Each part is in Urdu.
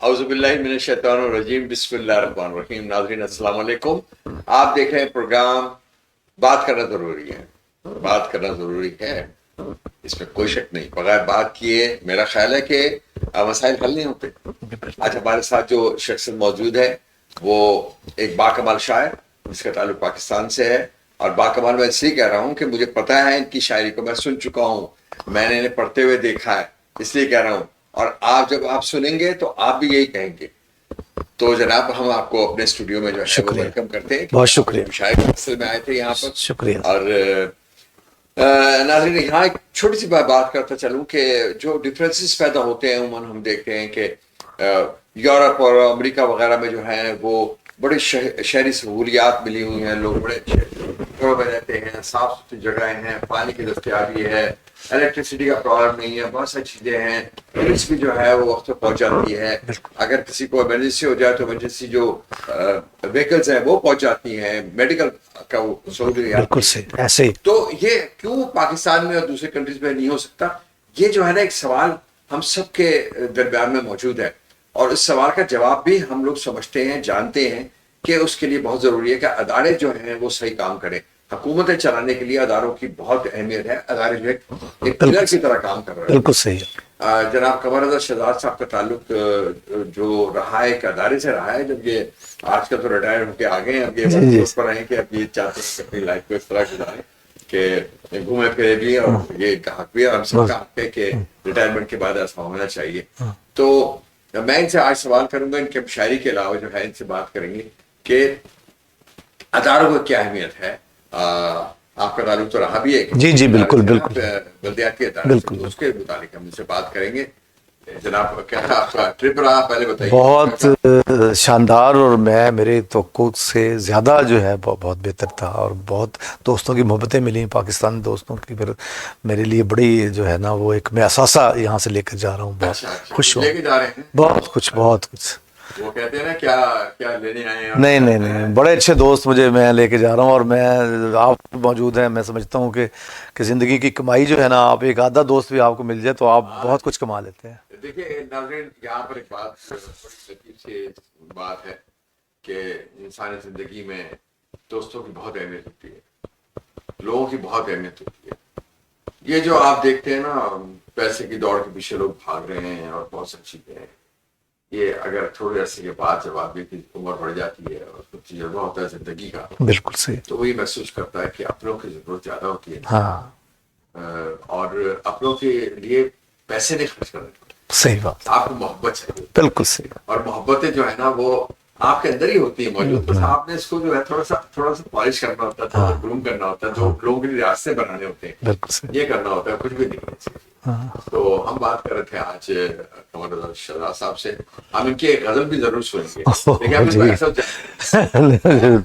اعوذ باللہ من الشیطان الرجیم، بسم اللہ الرحمن الرحیم۔ ناظرین السلام علیکم، آپ دیکھ رہے ہیں پروگرام بات کرنا ضروری ہے۔ بات کرنا ضروری ہے، اس میں کوئی شک نہیں۔ بغیر بات کیے میرا خیال ہے کہ مسائل حل نہیں ہوتے۔ آج ہمارے ساتھ جو شخص موجود ہے وہ ایک باکمال شاعر، جس کا تعلق پاکستان سے ہے، اور باکمال میں اس لیے کہہ رہا ہوں کہ مجھے پتہ ہے ان کی شاعری کو، میں سن چکا ہوں، میں نے انہیں پڑھتے ہوئے دیکھا ہے، اس لیے کہہ رہا ہوں۔ اور آپ جب آپ سنیں گے تو آپ بھی یہی کہیں گے۔ تو جناب ہم آپ کو اپنے اسٹوڈیو میں جو ہے وہ ویلکم کرتے ہیں۔ بہت شکریہ، شاعر کے سلسلے میں آئے تھے یہاں پر، شکریہ۔ اور ناظرین یہاں ایک چھوٹی سی بات کرتا چلوں کہ جو ڈفرینسز پیدا ہوتے ہیں عموماً ہم دیکھتے ہیں کہ یورپ اور امریکہ وغیرہ میں جو ہے وہ بڑی شہری سہولیات ملی ہوئی ہیں، لوگ بڑے اچھے گھروں میں رہتے ہیں، صاف ستھری جگہیں ہیں، پانی کی دستیابی ہے، الیکٹریسٹی کا پرابلم نہیں ہے، بہت ساری چیزیں ہیں، پولیس بھی جو ہے وہ وقت پہ پہنچ جاتی ہے، اگر کسی کو ایمرجنسی ہو جائے تو ایمرجنسی جو ویکلز ہیں وہ پہنچ جاتی ہیں، میڈیکل کا وہ سہولیات۔ بالکل صحیح، ایسے ہی۔ تو یہ کیوں پاکستان میں اور دوسرے کنٹریز میں نہیں ہو سکتا؟ یہ جو ہے نا ایک سوال ہم سب کے درمیان میں موجود ہے، اور اس سوال کا جواب بھی ہم لوگ سمجھتے ہیں، جانتے ہیں کہ اس کے لیے بہت ضروری ہے کہ ادارے جو ہیں وہ صحیح کام کریں۔ حکومتیں چلانے کے لیے اداروں کی بہت اہمیت ہے، ادارے جو ایک پلر کی طرح کام کر رہے ہیں۔ بالکل صحیح ہے۔ جناب قمر رضا شہزاد صاحب کا تعلق جو رہا ہے ایک ادارے سے رہا ہے، جب یہ آج کل تو ریٹائر ہو کے آگے ہیں، اب یہ اس پر ہیں کہ اب یہ چاہتے ہیں کہ اپنی لائف کو اس طرح گزاریں کہ گھومے پھرے بھی، اور یہ حق بھی ہم سب کا حق ہے کہ ریٹائرمنٹ کے بعد ایسا ہونا چاہیے۔ تو میں ان سے آج سوال کروں گا، ان کے شاعری کے علاوہ جو ہے ان سے بات کریں گے کہ اداروں کو کیا اہمیت ہے۔ آپ کا تعلق تو رہا بھی ہے جی جی بالکل بالکل، بلدیاتی ادارے سے، اس کے متعلق ہم ان سے بات کریں گے۔ جناب کیا آپ کا ٹرپ رہا، پہلے بتائیے۔ بہت شاندار، اور میرے توقع سے زیادہ جو ہے بہت بہتر تھا، اور بہت دوستوں کی محبتیں ملی، پاکستانی دوستوں کی، پھر میرے لیے بڑی جو ہے نا وہ ایک میں اثاثہ یہاں سے لے کر جا رہا ہوں، بہت خوش ہوں، لے کے جا رہے ہیں بہت کچھ بہت کچھ۔ وہ کہتے ہیں نا کیا لینے آئے ہیں؟ نہیں، بڑے اچھے دوست میں لے کے جا رہا ہوں، اور میں آپ موجود ہیں، میں سمجھتا ہوں کہ زندگی کی کمائی جو ہے نا، آپ ایک آدھا دوست بھی آپ کو مل جائے تو آپ بہت کچھ کما لیتے ہیں۔ دیکھیے ناظرین، یہاں پر ایک بات بڑی لطیف سی بات ہے کہ انسانی زندگی میں دوستوں کی بہت اہمیت ہوتی ہے، لوگوں کی بہت اہمیت ہوتی ہے۔ یہ جو آپ دیکھتے ہیں نا پیسے کی دوڑ کے پیچھے لوگ بھاگ رہے ہیں اور بہت سی چیزیں ہیں، یہ اگر تھوڑے عرصے کے بعد جب آدمی کی عمر بڑھ جاتی ہے اور کچھ تجربہ ہوتا ہے زندگی کا، بالکل صحیح، تو وہی محسوس کرتا ہے کہ اپنوں کی ضرورت زیادہ ہوتی ہے، ہاں، اور اپنوں کے لیے پیسے نہیں خرچ کرنے، صحیح بات، آپ کو محبت چاہیے، بالکل صحیح، اور محبتیں جو ہے نا وہ آپ کے اندر ہی ہوتی ہیں موجود، بس آپ نے اس کو جو ہے تھوڑا سا پالش کرنا ہوتا ہے، تھوڑا سا گروم کرنا ہوتا ہے، جو لوگوں کے لیے راستے بنانے ہوتے ہیں، بالکل صحیح، یہ کرنا ہوتا ہے، کچھ بھی نہیں۔ تو ہم بات کر رہے تھے آج قمر رضا شہزاد صاحب سے، ہم ان کی ایک غزل بھی ضرور سنیں گے، لیکن ہم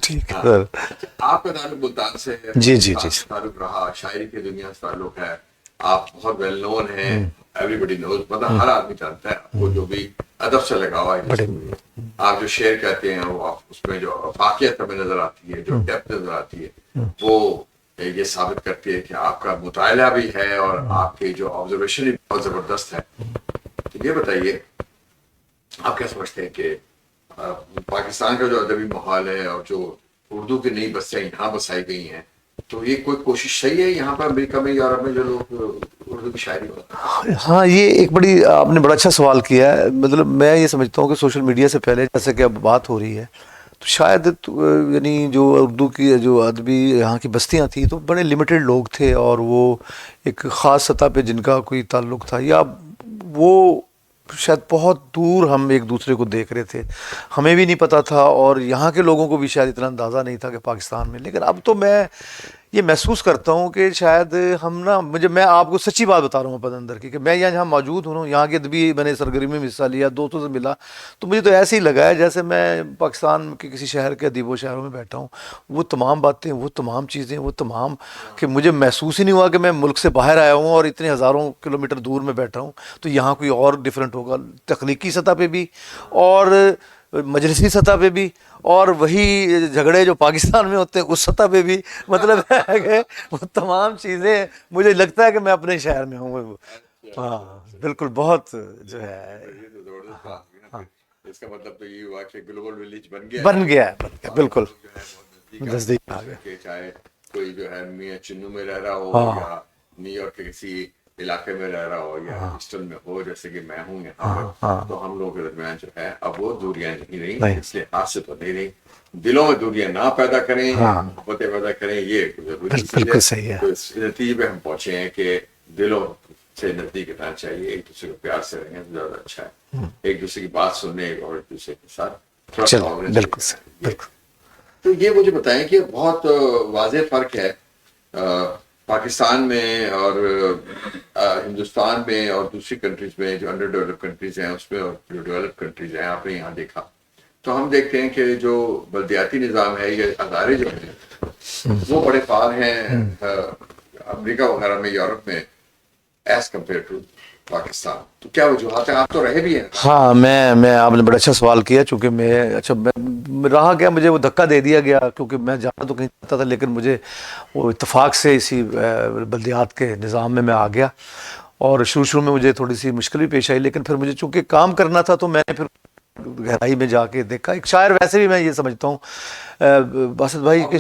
ٹھیک ہے سر۔ آپ کا تعلق ملتان سے ہے، جی تعلق رہا، شاعری کی دنیا سے تعلق ہے، آپ بہت ویل نون ہیں، ایوری بڈی نوز، مطلب ہر آدمی جانتا ہے آپ کو، جو بھی ادب سے لگا ہوا ہے، آپ جو شعر کہتے ہیں وہ اس میں جو واقعیت ہمیں نظر آتی ہے، جو ڈیپتھ نظر آتی ہے، وہ یہ ثابت کرتی ہے کہ آپ کا مطالعہ بھی ہے اور آپ کی جو آبزرویشن بھی بہت زبردست ہے۔ تو یہ بتائیے آپ کیا سمجھتے ہیں کہ پاکستان کا جو ادبی ماحول ہے اور جو اردو کی نئی بستیاں یہاں بسائی گئی ہیں، تو یہ کوئی کوشش صحیح ہے یہاں پر امریکہ میں، یورپ میں جو لوگ اردو کی شاعری ہوتا ہے؟ ہاں، یہ ایک بڑی آپ نے بڑا اچھا سوال کیا ہے۔ مطلب میں یہ سمجھتا ہوں کہ سوشل میڈیا سے پہلے جیسے کہ اب بات ہو رہی ہے، تو شاید یعنی جو اردو کی جو ادبی یہاں کی بستیاں تھیں تو بڑے لمیٹڈ لوگ تھے، اور وہ ایک خاص سطح پہ جن کا کوئی تعلق تھا، یا وہ شاید بہت دور ہم ایک دوسرے کو دیکھ رہے تھے، ہمیں بھی نہیں پتہ تھا، اور یہاں کے لوگوں کو بھی شاید اتنا اندازہ نہیں تھا کہ پاکستان میں۔ لیکن اب تو میں یہ محسوس کرتا ہوں کہ شاید ہم نا، میں آپ کو سچی بات بتا رہا ہوں اپنے اندر کی، کہ میں یہاں موجود ہوں، یہاں کے ادبی میں نے سرگرمی میں حصہ لیا، دوستوں سے ملا، تو مجھے تو ایسے ہی لگا ہے جیسے میں پاکستان کے کسی شہر کے ادیب و شہروں میں بیٹھا ہوں۔ وہ تمام باتیں، وہ تمام چیزیں، وہ تمام، کہ مجھے محسوس ہی نہیں ہوا کہ میں ملک سے باہر آیا ہوں اور اتنے ہزاروں کلومیٹر دور میں بیٹھا ہوں، تو یہاں کوئی اور ڈیفرنٹ ہوگا، تخلیقی سطح پہ بھی اور مجلسی سطح پہ بھی، اور وہی جھگڑے جو پاکستان میں ہوتے ہیں اس سطح پہ بھی، مطلب ہے کہ وہ تمام چیزیں مجھے لگتا ہے کہ میں اپنے شہر میں ہوں۔ ہاں بالکل، بہت جو ہے، اس کا مطلب تو یہ ہوا کہ گلوبل ولیج بن گیا بن گیا ہے بالکل جو ہے بہت نزدیک آ گیا. کہ چاہے کوئی جو ہے میاں چنو میں رہ رہا ہو ہاں. یا نیو یارک کے کسی علاقے میں رہ رہا ہو یا ایسٹرن میں ہو جیسے کہ میں ہوں یہاں ہاں. پر, ہاں. تو ہم لوگوں کے درمیان جو ہے اب وہ دوریاں نہیں نہیں. رہی, اس لحاظ سے تو نہیں رہی. دلوں میں دوریاں نہ پیدا کریں, ہاں. محبتیں پیدا کریں, یہ ضروری چیز بالکل صحیح ہے. تو اس نتیجے پہ ہم پہنچے ہیں کہ دلوں سے نزدیک رہنا چاہیے, ایک دوسرے کو پیار سے رہیں تو زیادہ اچھا ہے, ایک دوسرے کی بات سننے اور ایک دوسرے کے ساتھ تھوڑا چلو tolerance بالکل رکھیں. صحیح بالکل. تو یہ مجھے بتائیں کہ بہت واضح فرق ہے پاکستان میں اور ہندوستان میں اور دوسری کنٹریز میں جو انڈر ڈیولپ کنٹریز ہیں اس میں, اور جو ڈیولپ کنٹریز ہیں آپ نے یہاں دیکھا تو ہم دیکھتے ہیں کہ جو بلدیاتی نظام ہے یہ ادارے جو ہیں وہ بڑے فعال ہیں امریکہ وغیرہ میں, یورپ میں, ایز کمپیئر ٹو پاکستان. تو کیا وجوہات ہیں؟ آپ تو رہے بھی ہیں. ہاں میں آپ نے بڑا اچھا سوال کیا, چونکہ میں رہا گیا, مجھے وہ دھکا دے دیا گیا کیونکہ میں جانا تو کہیں چاہتا تھا, لیکن مجھے وہ اتفاق سے اسی بلدیات کے نظام میں آ گیا, اور شروع میں مجھے تھوڑی سی مشکل بھی پیش آئی, لیکن پھر مجھے چونکہ کام کرنا تھا تو میں نے پھر گہرائی میں جا کے دیکھا. ایک شاعر ویسے بھی میں یہ سمجھتا ہوں باسط بھائی کہ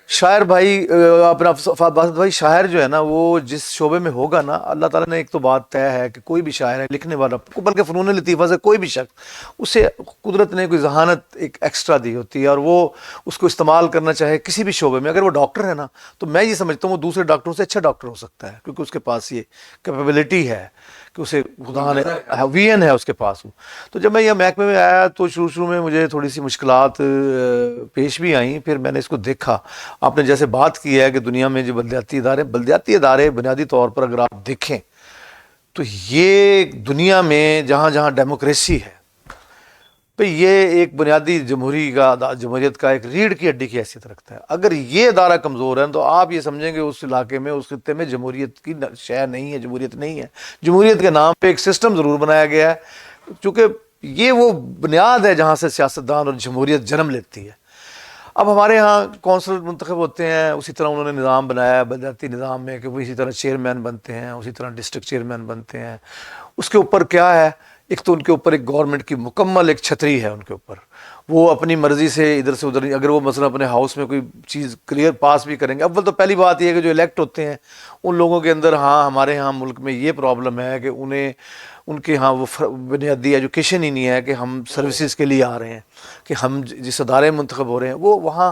شاعر بھائی اپنا باسط بھائی شاعر جو ہے نا وہ جس شعبے میں ہوگا نا, اللہ تعالیٰ نے ایک تو بات طے ہے کہ کوئی بھی شاعر ہے لکھنے والا, بلکہ فنون لطیفہ سے کوئی بھی شخص, اسے قدرت نے کوئی ذہانت ایک ایکسٹرا دی ہوتی ہے اور وہ اس کو استعمال کرنا چاہے کسی بھی شعبے میں. اگر وہ ڈاکٹر ہے نا تو میں یہ سمجھتا ہوں وہ دوسرے ڈاکٹروں سے اچھا ڈاکٹر ہو سکتا ہے, کیونکہ اس کے پاس یہ کیپیبلٹی ہے کہ اسے خدا نے وی این ہے اس کے پاس. تو جب میں یہ محکمے میں آیا تو شروع میں مجھے تھوڑی سی مشکلات پیش بھی آئیں, پھر میں نے اس کو دیکھا. آپ نے جیسے بات کی ہے کہ دنیا میں جو بلدیاتی ادارے بنیادی طور پر اگر آپ دیکھیں تو یہ دنیا میں جہاں جہاں ڈیموکریسی ہے تو یہ ایک بنیادی جمہوریت کا ایک ریڑھ کی ہڈی کی حیثیت رکھتا ہے. اگر یہ ادارہ کمزور ہے تو آپ یہ سمجھیں کہ اس علاقے میں, اس خطے میں جمہوریت کی شے نہیں ہے, جمہوریت نہیں ہے. جمہوریت کے نام پہ ایک سسٹم ضرور بنایا گیا ہے, چونکہ یہ وہ بنیاد ہے جہاں سے سیاستدان اور جمہوریت جنم لیتی ہے. اب ہمارے ہاں کونسلر منتخب ہوتے ہیں, اسی طرح انہوں نے نظام بنایا ہے بلدیاتی نظام میں کہ وہ اسی طرح چیئرمین بنتے ہیں, اسی طرح ڈسٹرکٹ چیئرمین بنتے ہیں. اس کے اوپر کیا ہے, ایک تو ان کے اوپر ایک گورنمنٹ کی مکمل ایک چھتری ہے ان کے اوپر, وہ اپنی مرضی سے ادھر سے ادھر, اگر وہ مثلا اپنے ہاؤس میں کوئی چیز کلیئر پاس بھی کریں گے. اول تو پہلی بات یہ ہے کہ جو الیکٹ ہوتے ہیں ان لوگوں کے اندر, ہاں ہمارے ہاں ملک میں یہ پرابلم ہے کہ ان کے ہاں وہ بنیادی ایجوکیشن ہی نہیں ہے کہ ہم سروسز کے لیے آ رہے ہیں, کہ ہم جس ادارے منتخب ہو رہے ہیں وہ وہاں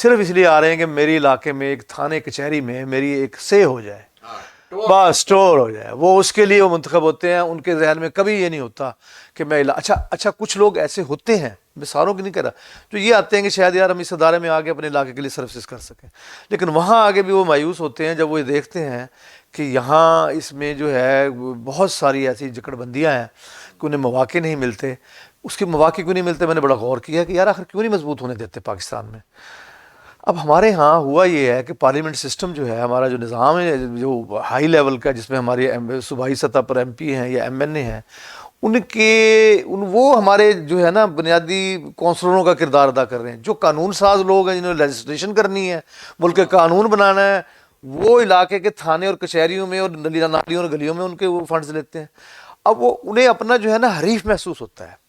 صرف اس لیے آ رہے ہیں کہ میری علاقے میں ایک تھانے کچہری میں میری ایک سے ہو جائے, بس اسٹور ہو جائے. وہ اس کے لیے وہ منتخب ہوتے ہیں. ان کے ذہن میں کبھی یہ نہیں ہوتا کہ میں اچھا کچھ لوگ ایسے ہوتے ہیں, میں ساروں کی نہیں کہہ رہا, جو یہ آتے ہیں کہ شاید یار ہم اس ادارے میں آگے اپنے علاقے کے لیے سروسز کر سکیں, لیکن وہاں آگے بھی وہ مایوس ہوتے ہیں جب وہ دیکھتے ہیں کہ یہاں اس میں جو ہے بہت ساری ایسی جکڑ بندیاں ہیں کہ انہیں مواقع نہیں ملتے. اس کے مواقع کیوں نہیں ملتے, میں نے بڑا غور کیا کہ یار آخر کیوں نہیں مضبوط ہونے دیتے پاکستان میں. اب ہمارے ہاں ہوا یہ ہے کہ پارلیمنٹ سسٹم جو ہے, ہمارا جو نظام ہے جو ہائی لیول کا, جس میں ہماری صوبائی سطح پر ایم پی ہیں یا ایم این اے ہیں, وہ ہمارے جو ہے نا بنیادی کونسلروں کا کردار ادا کر رہے ہیں. جو قانون ساز لوگ ہیں جنہوں نے لیجسلیشن کرنی ہے, ملک کا قانون بنانا ہے, وہ علاقے کے تھانے اور کچہریوں میں اور نالیوں اور گلیوں میں ان کے وہ فنڈز لیتے ہیں. اب وہ انہیں اپنا جو ہے نا حریف محسوس ہوتا ہے,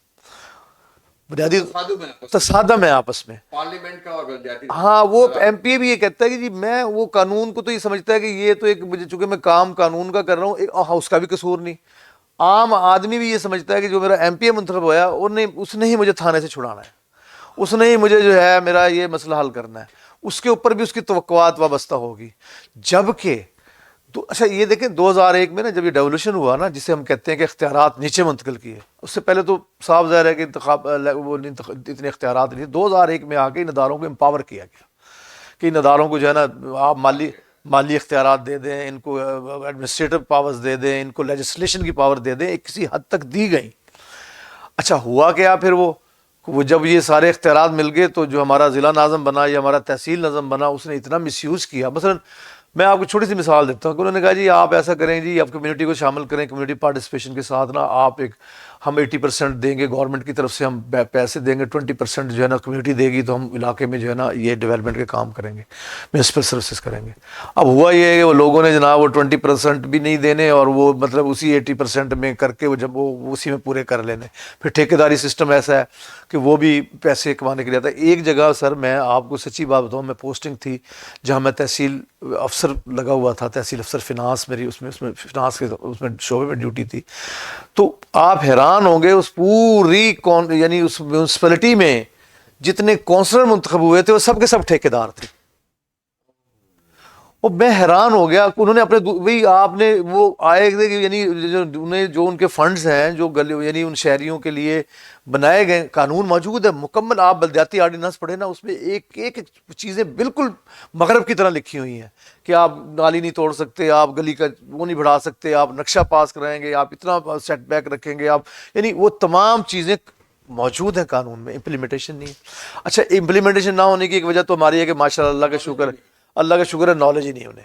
بنیادی تصادم ہے آپس میں پارلیمنٹ کا اور بلدیاتی. ہاں وہ ایم پی بھی یہ کہتا ہے کہ جی میں وہ قانون کو تو یہ سمجھتا ہے کہ یہ تو ایک, چونکہ میں کام قانون کا کر رہا ہوں, اس کا بھی قصور نہیں. عام آدمی بھی یہ سمجھتا ہے کہ جو میرا ایم پی منتخب ہوا اس نے ہی مجھے تھانے سے چھڑانا ہے, اس نے ہی مجھے جو ہے میرا یہ مسئلہ حل کرنا ہے, اس کے اوپر بھی اس کی توقعات وابستہ ہوگی. جبکہ اچھا یہ دیکھیں 2001 میں نا جب یہ ڈیولوشن ہوا نا, جسے ہم کہتے ہیں کہ اختیارات نیچے منتقل کیے, اس سے پہلے تو صاف ظاہر ہے کہ وہ اتنے اختیارات نہیں. 2001 میں آ کے ان اداروں کو امپاور کیا گیا کہ ان اداروں کو جو ہے نا آپ مالی اختیارات دے دیں, ان کو ایڈمنسٹریٹو پاورز دے دیں, ان کو لیجسلیشن کی پاور دے دیں, ایک کسی حد تک دی گئی. اچھا ہوا کیا پھر وہ جب یہ سارے اختیارات مل گئے تو جو ہمارا ضلع ناظم بنا یا ہمارا تحصیل ناظم بنا, اس نے اتنا مس یوز کیا. مثلا میں آپ کو چھوٹی سی مثال دیتا ہوں کہ انہوں نے کہا جی آپ ایسا کریں جی, آپ کمیونٹی کو شامل کریں, کمیونٹی پارٹیسپیشن کے ساتھ نا آپ ہم 80% دیں گے گورنمنٹ کی طرف سے, ہم پیسے دیں گے, 20% جو ہے نا کمیونٹی دے گی, تو ہم علاقے میں جو ہے نا یہ ڈیولپمنٹ کے کام کریں گے, میونسپل سروسز کریں گے. اب ہوا یہ ہے کہ وہ لوگوں نے جناب وہ 20% بھی نہیں دینے, اور وہ مطلب اسی 80% میں کر کے وہ جب وہ اسی میں پورے کر لینے. پھر ٹھیکیداری سسٹم ایسا ہے کہ وہ بھی پیسے کمانے کے لیے آتا ہے. ایک جگہ سر میں آپ کو سچی بات بتاؤں, میں پوسٹنگ تھی جہاں میں تحصیل افسر لگا ہوا تھا, تحصیل افسر فنانس میری اس میں فنانس کے اس میں شعبے میں ڈیوٹی تھی. تو آپ حیران ہوں گے اس پوری یعنی اس میونسپلٹی میں جتنے کونسلر منتخب ہوئے تھے وہ سب کے سب ٹھیکیدار تھے. اور میں حیران ہو گیا کہ انہوں نے اپنے وہی آپ نے وہ آئے تھے کہ یعنی انہیں جو ان کے فنڈز ہیں جو یعنی ان شہریوں کے لیے بنائے گئے, قانون موجود ہے مکمل. آپ بلدیاتی آرڈیننس پڑھیں نا, اس میں ایک ایک چیزیں بالکل مغرب کی طرح لکھی ہوئی ہیں کہ آپ نالی نہیں توڑ سکتے, آپ گلی کا وہ نہیں بڑھا سکتے, آپ نقشہ پاس کرائیں گے, آپ اتنا سیٹ بیک رکھیں گے, آپ یعنی وہ تمام چیزیں موجود ہیں قانون میں, امپلیمنٹیشن نہیں. اچھا امپلیمنٹیشن نہ ہونے کی ایک وجہ تو ہماری ہے کہ ماشاء اللہ کا شکر ہے, اللہ کا شکر ہے نالج ہی نہیں انہیں.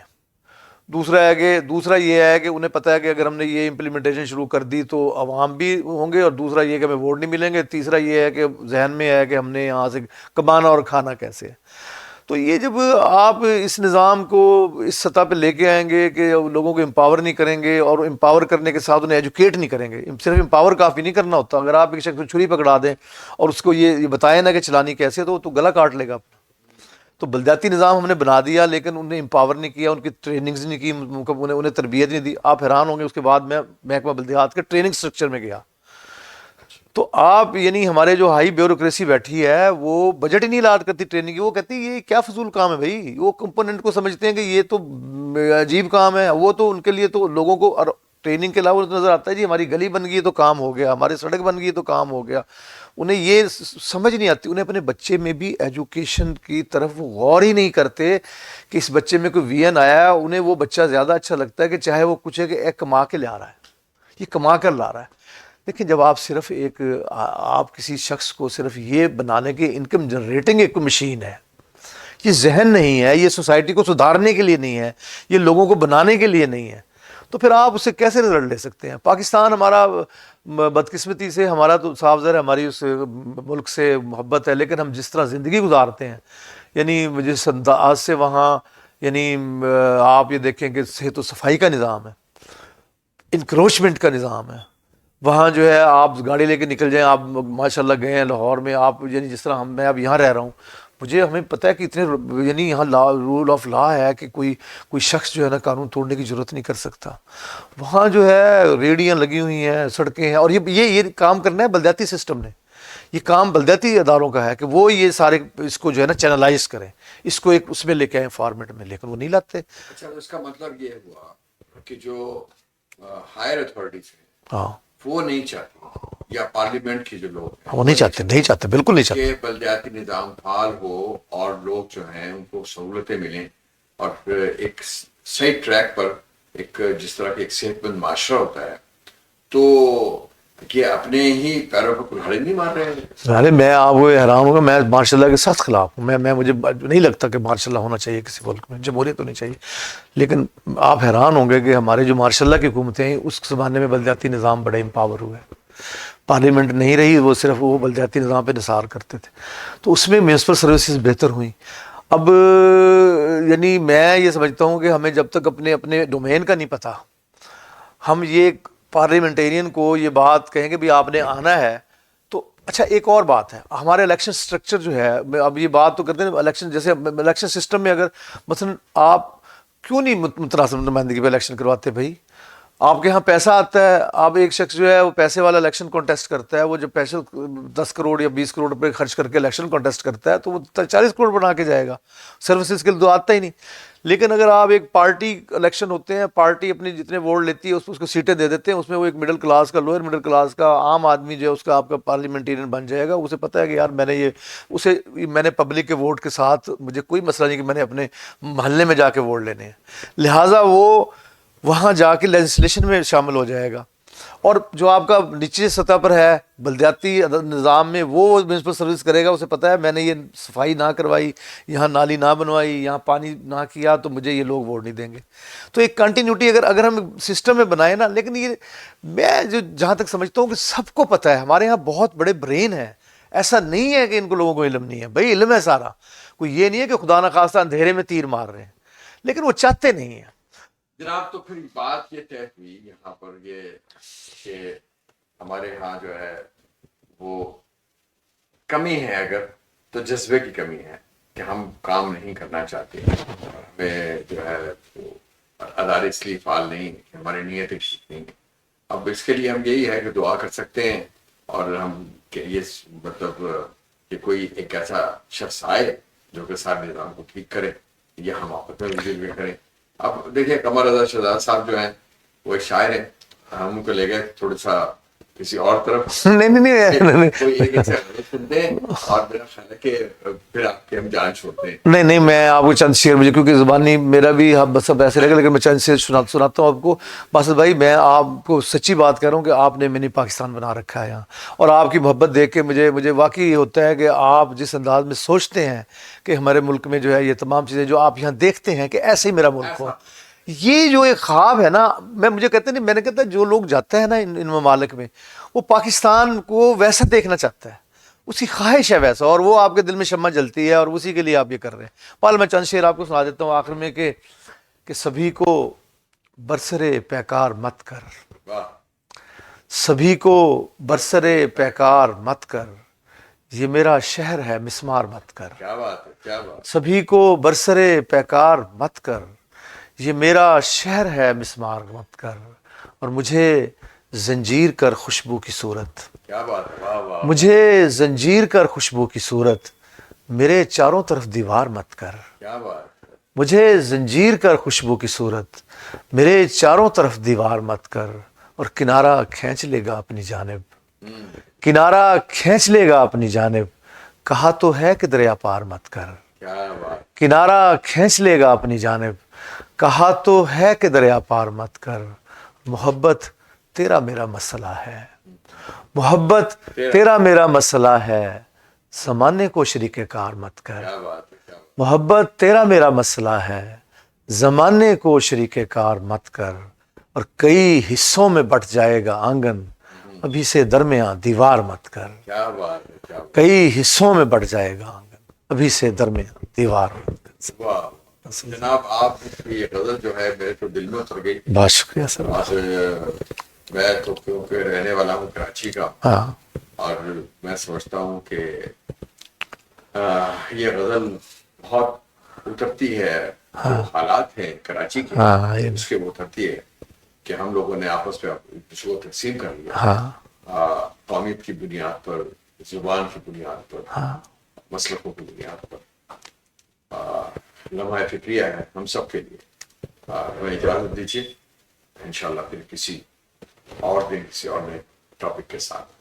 دوسرا یہ ہے کہ انہیں پتہ ہے کہ اگر ہم نے یہ امپلیمنٹیشن شروع کر دی تو عوام بھی ہوں گے, اور دوسرا یہ کہ ہمیں ووٹ نہیں ملیں گے. تیسرا یہ ہے کہ ذہن میں ہے کہ ہم نے یہاں سے کمانا اور کھانا کیسے ہے. تو یہ جب آپ اس نظام کو اس سطح پہ لے کے آئیں گے کہ لوگوں کو امپاور نہیں کریں گے, اور امپاور کرنے کے ساتھ انہیں ایجوکیٹ نہیں کریں گے, صرف امپاور کافی نہیں کرنا ہوتا. اگر آپ ایک شخص کو چھری پکڑا دیں اور اس کو یہ بتائیں نا کہ چلانی کیسے, تو گلا کاٹ لے گا. تو بلدیاتی نظام ہم نے بنا دیا لیکن انہیں امپاور نہیں کیا, ان کی ٹریننگز نہیں کی, انہیں تربیت نہیں دی. آپ حیران ہوں گے. اس کے بعد میں محکمہ بلدیات کے ٹریننگ سٹرکچر میں گیا تو آپ یعنی ہمارے جو ہائی بیوروکریسی بیٹھی ہے وہ بجٹ ہی نہیں الاٹ کرتی ٹریننگ کی. وہ کہتی ہے یہ کیا فضول کام ہے بھائی, وہ کمپوننٹ کو سمجھتے ہیں کہ یہ تو عجیب کام ہے. وہ تو ان کے لیے تو لوگوں کو ٹریننگ کے علاوہ نظر آتا ہے جی ہماری گلی بن گئی تو کام ہو گیا, ہماری سڑک بن گئی تو کام ہو گیا. انہیں یہ سمجھ نہیں آتی. انہیں اپنے بچے میں بھی ایجوکیشن کی طرف وہ غور ہی نہیں کرتے کہ اس بچے میں کوئی وی این آیا ہے. انہیں وہ بچہ زیادہ اچھا لگتا ہے کہ چاہے وہ کچھ ہے کہ ایک کما کے لے آ رہا ہے, یہ کما کر لا رہا ہے. لیکن جب آپ صرف آپ کسی شخص کو صرف یہ بنانے کے انکم جنریٹنگ ایک مشین ہے, یہ ذہن نہیں ہے, یہ سوسائٹی کو سدھارنے کے لیے نہیں ہے, یہ لوگوں کو بنانے کے لیے نہیں ہے, تو پھر آپ اسے کیسے رزلٹ لے سکتے ہیں؟ پاکستان ہمارا بدقسمتی سے ہمارا تو صاف ظاہر ہے ہماری اس ملک سے محبت ہے, لیکن ہم جس طرح زندگی گزارتے ہیں یعنی جس انداز سے وہاں یعنی آپ یہ دیکھیں کہ صحت و صفائی کا نظام ہے, انکروچمنٹ کا نظام ہے. وہاں جو ہے آپ گاڑی لے کے نکل جائیں, آپ ماشاء اللہ گئے ہیں لاہور میں, آپ یعنی جس طرح میں اب یہاں رہ رہا ہوں, ہمیں پتہ ہے کہ اتنے یعنی یہاں رول آف لا ہے کہ کوئی شخص جو ہے نا قانون توڑنے کی ضرورت نہیں کر سکتا. وہاں جو ہے ریڑیاں لگی ہوئی ہیں, سڑکیں ہیں, اور یہ کام کرنا ہے بلدیاتی سسٹم نے. یہ کام بلدیاتی اداروں کا ہے کہ وہ یہ سارے اس کو جو ہے نا چینلائز کریں, اس کو ایک اس میں لے کے آئیں فارمیٹ میں, لیکن وہ نہیں لاتے. اچھا اس کا مطلب یہ ہوا کہ جو ہائر اتھارٹیز ہیں ہاں وہ نہیں چاہتے, یا پارلیمنٹ کے جو لوگ ہیں وہ نہیں چاہتے بالکل نہیں چاہتے کہ بلدیاتی نظام فعال ہو اور لوگ جو ہیں ان کو سہولتیں ملیں, اور پھر ایک صحیح ٹریک پر ایک جس طرح کہ ایک صحت مند معاشرہ ہوتا ہے, تو کہ اپنے ہی پیروں پر کلہاڑی نہیں مار رہے ہیں. ارے میں آپ وہ حیران ہوں گا, میں ماشاء اللہ کے سخت خلاف ہوں. میں مجھے نہیں لگتا کہ ماشاء اللہ ہونا چاہیے کسی ملک میں, جمہوریت ہونی چاہیے. لیکن آپ حیران ہوں گے کہ ہمارے جو ماشاء اللہ کی حکومتیں ہیں اس زمانے میں بلدیاتی نظام بڑے امپاور ہوئے. پارلیمنٹ نہیں رہی, وہ صرف وہ بلدیاتی نظام پہ نثار کرتے تھے, تو اس میں میونسپل سروسز بہتر ہوئیں. اب یعنی میں یہ سمجھتا ہوں کہ ہمیں جب تک اپنے ڈومین کا نہیں پتہ, ہم یہ پارلیمنٹیرین کو یہ بات کہیں کہ بھی آپ نے آنا ہے تو اچھا. ایک اور بات ہے, ہمارے الیکشن سٹرکچر جو ہے, اب یہ بات تو کرتے ہیں الیکشن, جیسے الیکشن سسٹم میں اگر مثلا آپ کیوں نہیں متناسب نمائندگی پہ الیکشن کرواتے بھائی؟ آپ کے ہاں پیسہ آتا ہے, آپ ایک شخص جو ہے وہ پیسے والا الیکشن کانٹیسٹ کرتا ہے, وہ جب پیسے 10 کروڑ یا 20 کروڑ روپے خرچ کر کے الیکشن کانٹیسٹ کرتا ہے تو وہ 40 کروڑ بنا کے جائے گا, سروسز کے لیے تو آتا ہی نہیں. لیکن اگر آپ ایک پارٹی الیکشن ہوتے ہیں, پارٹی اپنی جتنے ووٹ لیتی ہے اس کو سیٹیں دے دیتے ہیں, اس میں وہ ایک مڈل کلاس کا, لوئر مڈل کلاس کا عام آدمی جو ہے اس کا آپ کا پارلیمنٹیرین بن جائے گا. اسے پتہ ہے کہ یار میں نے پبلک کے ووٹ کے ساتھ مجھے کوئی مسئلہ نہیں کہ میں نے اپنے محلے میں جا کے ووٹ لینے ہیں, لہٰذا وہ وہاں جا کے لیجسلیشن میں شامل ہو جائے گا. اور جو آپ کا نچلی سطح پر ہے بلدیاتی نظام میں وہ میونسپل سروس کرے گا, اسے پتہ ہے میں نے یہ صفائی نہ کروائی, یہاں نالی نہ بنوائی, یہاں پانی نہ کیا تو مجھے یہ لوگ ووٹ نہیں دیں گے. تو ایک کنٹینیوٹی اگر ہم سسٹم میں بنائیں نا, لیکن یہ میں جو جہاں تک سمجھتا ہوں کہ سب کو پتہ ہے, ہمارے یہاں بہت بڑے برین ہیں, ایسا نہیں ہے کہ ان کو لوگوں کو علم نہیں ہے, بھائی علم ہے سارا, کوئی یہ نہیں ہے کہ خدا نخواستہ اندھیرے میں تیر مار رہے ہیں, لیکن وہ چاہتے نہیں ہیں. جناب تو پھر بات یہ طے ہوئی یہاں پر یہ کہ ہمارے یہاں جو ہے وہ کمی ہے اگر تو جذبے کی کمی ہے کہ ہم کام نہیں کرنا چاہتے, ہمیں جو ہے ادارے اس لیے فعال نہیں, ہماری نیتیں ٹھیک نہیں. اب اس کے لیے ہم یہی ہے کہ دعا کر سکتے ہیں, اور ہم کہ یہ مطلب کہ کوئی ایک ایسا شخص آئے جو کہ سارے نظام کو ٹھیک کرے, یا ہم آپس میں وزیر بھی کریں. اب دیکھیں قمر رضا شہزاد صاحب جو ہیں وہ ایک شاعر ہیں, ہم ان کو لے گئے تھوڑا سا کسی اور طرف, نہیں کوئی ایک ایسا سنتے ہیں اور میرا خیال ہے کہ پھر آپ کے ہم جان چھوڑتے ہیں. نہیں میں آپ کو چند شعر, مجھے کیونکہ زبانی میرا بھی سب ایسے رہے گا, لیکن میں چند شعر سناتا ہوں آپ کو. باسط بھائی میں آپ کو سچی بات کہہ رہا ہوں کہ آپ نے منی پاکستان بنا رکھا ہے یہاں, اور آپ کی محبت دیکھ کے مجھے واقعی یہ ہوتا ہے کہ آپ جس انداز میں سوچتے ہیں کہ ہمارے ملک میں جو ہے یہ تمام چیزیں جو آپ یہاں دیکھتے ہیں کہ ایسے ہی میرا ملک ہو, یہ جو ایک خواب ہے نا, مجھے کہتے نہیں, میں نے کہتا جو لوگ جاتے ہیں نا ان ممالک میں, وہ پاکستان کو ویسا دیکھنا چاہتا ہے, اسی خواہش ہے ویسا, اور وہ آپ کے دل میں شمع جلتی ہے, اور اسی کے لیے آپ یہ کر رہے ہیں. پال میں چند شعر آپ کو سنا دیتا ہوں آخر میں کہ سبھی کو برسرے پیکار مت کر, سبھی کو برسرے پیکار مت کر, یہ میرا شہر ہے مسمار مت کر. کیا بات ہے, کیا بات. سبھی کو برسرے پیکار مت کر, یہ میرا شہر ہے مسمار مت کر, اور مجھے زنجیر کر خوشبو کی صورت, کیا بات ہے, واہ واہ. مجھے زنجیر کر خوشبو کی صورت, میرے چاروں طرف دیوار مت کر. کیا بات ہے. مجھے زنجیر کر خوشبو کی صورت, میرے چاروں طرف دیوار مت کر, اور کنارہ کھینچ لے گا اپنی جانب, کنارہ کھینچ لے گا اپنی جانب, کہا تو ہے کہ دریا پار مت کر. کیا بات. کنارہ کھینچ لے گا اپنی جانب, کہا تو ہے کہ دریا پار مت کر. محبت تیرا میرا مسئلہ ہے, محبت تیرا میرا مسئلہ ہے, زمانے کو شریک کار مت کر. کیا بات ہے, کیا بات. محبت تیرا میرا مسئلہ ہے, زمانے کو شریک کار مت کر, اور کئی حصوں میں بٹ جائے گا آنگن, ابھی سے درمیان دیوار مت کر. کیا بات ہے, کیا بات. کئی حصوں میں بٹ جائے گا آنگن, ابھی سے درمیان دیوار مت کر. واہ جناب, آپ کی یہ غزل جو ہے میرے تو دل میں اتر گئی. بہت شکریہ سر. میں تو کیونکہ رہنے والا ہوں کراچی کا, ہاں, اور میں سمجھتا ہوں کہ یہ غزل بہت اترتی ہے, جو حالات ہیں کراچی کے اس کے وہ اترتی ہے کہ ہم لوگوں نے آپس میں اس کو تقسیم کر لیا, قومیت کی بنیاد پر, زبان کی بنیاد پر, مسلکوں کی بنیاد پر. لمحہ فکریہ ہے ہم سب کے لیے. ہمیں اجازت دیجیے, انشاءاللہ پھر کسی اور دن کسی اور نئے ٹاپک کے ساتھ